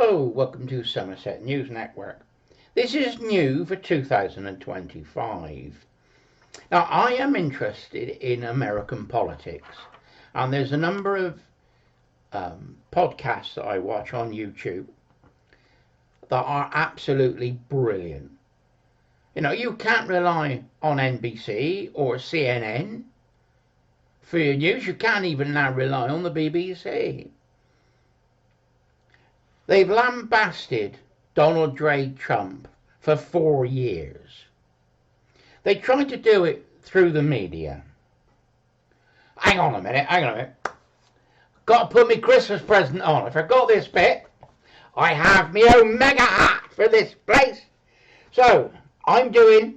Hello, welcome to Somerset News Network. This is new for 2025. Now, I am interested in American politics, and there's a number of podcasts that I watch on YouTube that are absolutely brilliant. You know, you can't rely on NBC or CNN for your news. You can't even now rely on the BBC. They've lambasted Donald J. Trump for 4 years. They tried to do it through the media. Hang on a minute. Got to put my Christmas present on. I forgot this bit. I have my own mega hat for this place. So, I'm doing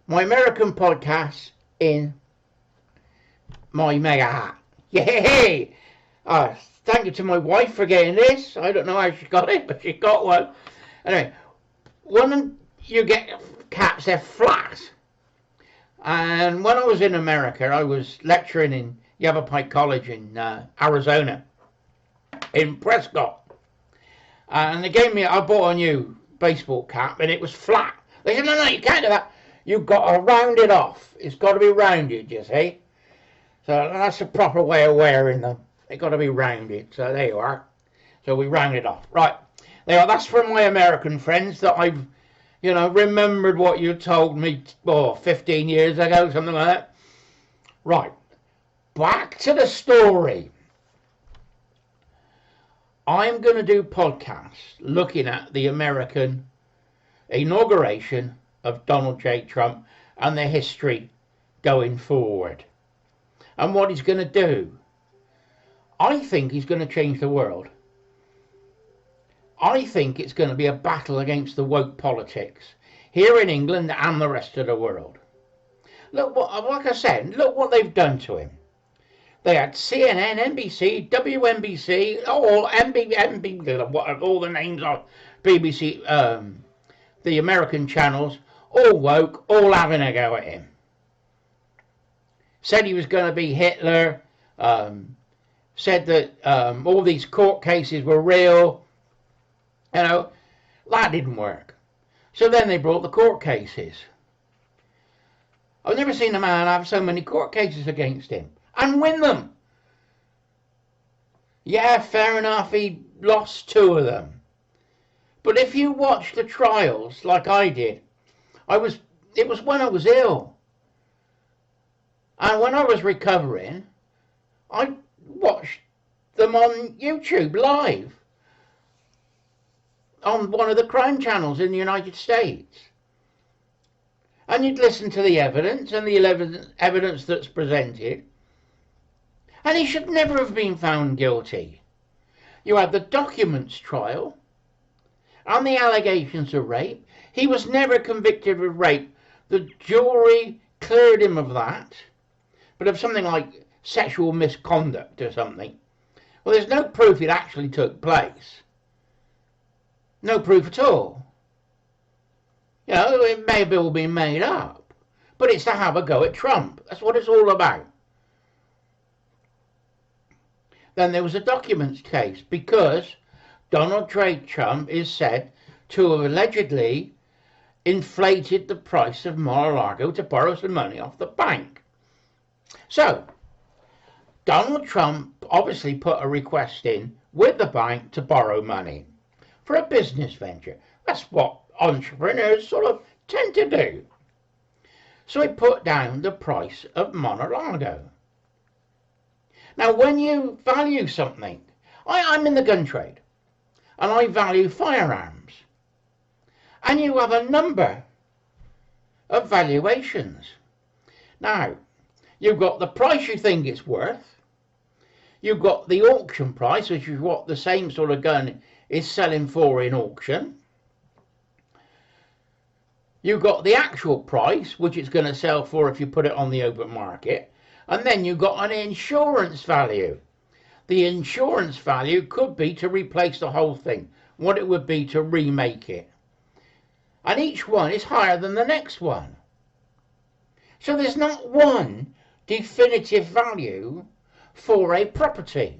my American podcast in my mega hat. Yay! Thank you to my wife for getting this. I don't know how she got it, but she got one. Anyway, when you get caps, they're flat. And when I was in America, I was lecturing in Yavapai College in Arizona, in Prescott. And they gave me, I bought a new baseball cap, and it was flat. They said, no, you can't do that. You've got to round it off. It's got to be rounded, you see. So that's the proper way of wearing them. They got to be rounded. So there you are. So we round it off. Right. There you are. That's from my American friends that I've, remembered what you told me 15 years ago, something like that. Right. Back to the story. I'm going to do podcasts looking at the American inauguration of Donald J. Trump and the history going forward and what he's going to do. I think he's going to change the world. I think it's going to be a battle against the woke politics here in England and the rest of the world. Look, like I said, look what they've done to him. They had CNN, NBC, WNBC, all all the names of BBC, the American channels, all woke, all having a go at him. Said he was going to be Hitler. Said that all these court cases were real. That didn't work. So then they brought the court cases. I've never seen a man have so many court cases against him and win them. Yeah, fair enough, he lost 2 of them. But if you watch the trials like I did, it was when I was ill. And when I was recovering, I watched them on YouTube live on one of the crime channels in the United States. And you'd listen to the evidence and the evidence that's presented. And he should never have been found guilty. You had the documents trial and the allegations of rape. He was never convicted of rape. The jury cleared him of that, but of something like sexual misconduct or something. Well, there's no proof it actually took place. No proof at all. It may have all been made up, but it's to have a go at Trump. That's what it's all about. Then there was a documents case because Donald J. Trump is said to have allegedly inflated the price of Mar-a-Lago to borrow some money off the bank. So, Donald Trump obviously put a request in with the bank to borrow money for a business venture. That's what entrepreneurs sort of tend to do. So he put down the price of Mar-a-Lago. Now, when you value something, I'm in the gun trade, and I value firearms. And you have a number of valuations. Now, you've got the price you think it's worth. You've got the auction price, which is what the same sort of gun is selling for in auction. You've got the actual price, which it's going to sell for if you put it on the open market. And then you've got an insurance value. The insurance value could be to replace the whole thing, what it would be to remake it. And each one is higher than the next one. So there's not one definitive value for a property.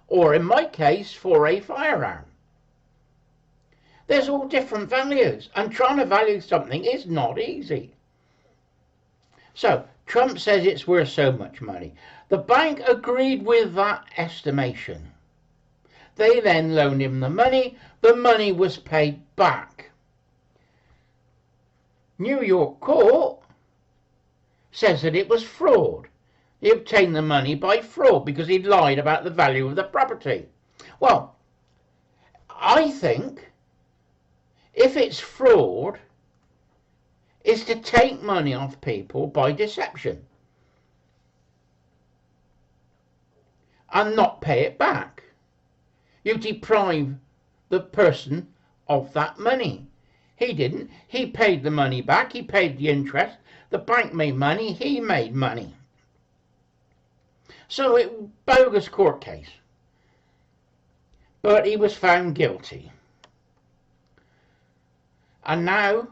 or in my case, for a firearm. There's all different values, and trying to value something is not easy. So, Trump says it's worth so much money. The bank agreed with that estimation. They then loaned him the money. The money was paid back. New York court says that it was fraud. He obtained the money by fraud because he'd lied about the value of the property. Well, I think if it's fraud, it's to take money off people by deception and not pay it back. You deprive the person of that money. He didn't. He paid the money back. He paid the interest. The bank made money. He made money. So it was a bogus court case. But he was found guilty. And now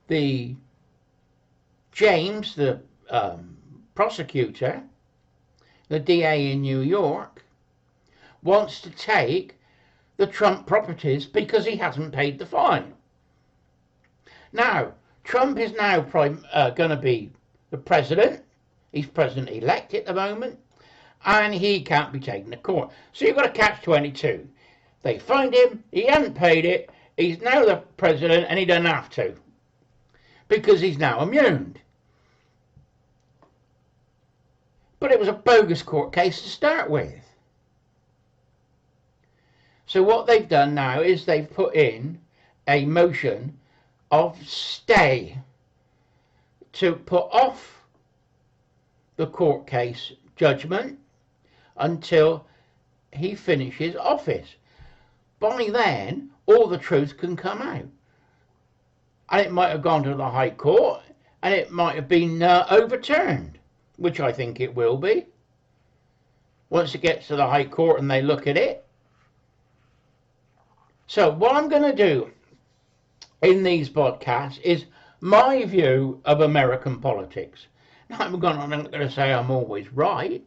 the James, the prosecutor, the DA in New York, wants to take the Trump properties because he hasn't paid the fine. Now, Trump is now going to be the president. He's president-elect at the moment, and he can't be taken to court. So you've got a catch-22. They fined him, he hasn't paid it, he's now the president, and he doesn't have to, because he's now immune. But it was a bogus court case to start with. So what they've done now is they've put in a motion of stay to put off the court case judgment until he finishes office. By then, all the truth can come out. And it might have gone to the High Court, and it might have been overturned, which I think it will be. Once it gets to the High Court and they look at it. So what I'm going to do in these podcasts is my view of American politics. Now, I'm not going to say I'm always right,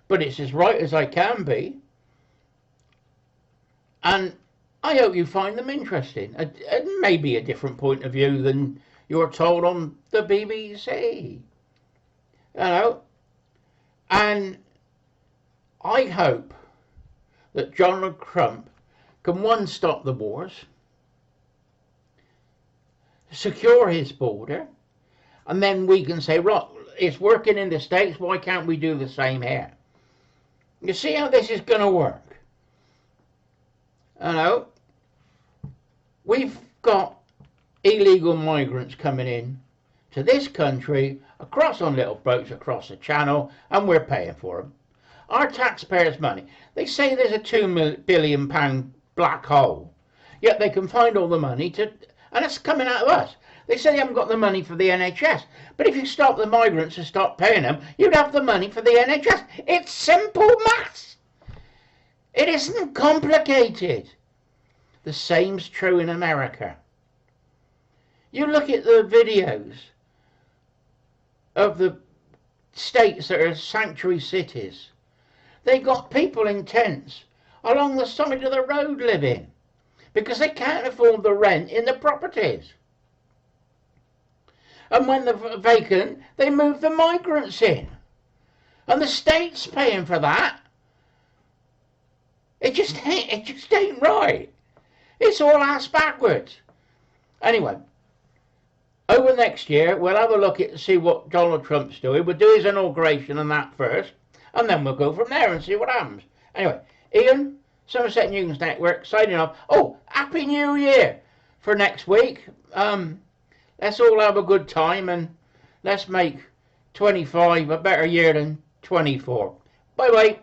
but it's as right as I can be. And I hope you find them interesting. It may be a different point of view than you're told on the BBC. You know? And I hope that Donald Trump can, one, stop the wars, secure his border, and then we can say, right, it's working in the States, why can't we do the same here? You see how this is going to work? You know, we've got illegal migrants coming in to this country, across on little boats across the channel, and we're paying for them. Our taxpayers' money. They say there's a £2 billion black hole, yet they can find all the money to, and it's coming out of us. They say they haven't got the money for the NHS, but if you stop the migrants and stop paying them, you'd have the money for the NHS. It's simple maths. It isn't complicated. The same's true in America. You look at the videos of the states that are sanctuary cities. They got people in tents along the side of the road living because they can't afford the rent in the properties. And when they're vacant, they move the migrants in. And the state's paying for that. It just ain't right. It's all ass backwards. Anyway, over next year, we'll have a look at see what Donald Trump's doing. We'll do his inauguration and that first, and then we'll go from there and see what happens. Anyway, Ian, Somerset News Network, signing off. Oh, Happy New Year for next week. Let's all have a good time and let's make 25 a better year than 24. Bye-bye.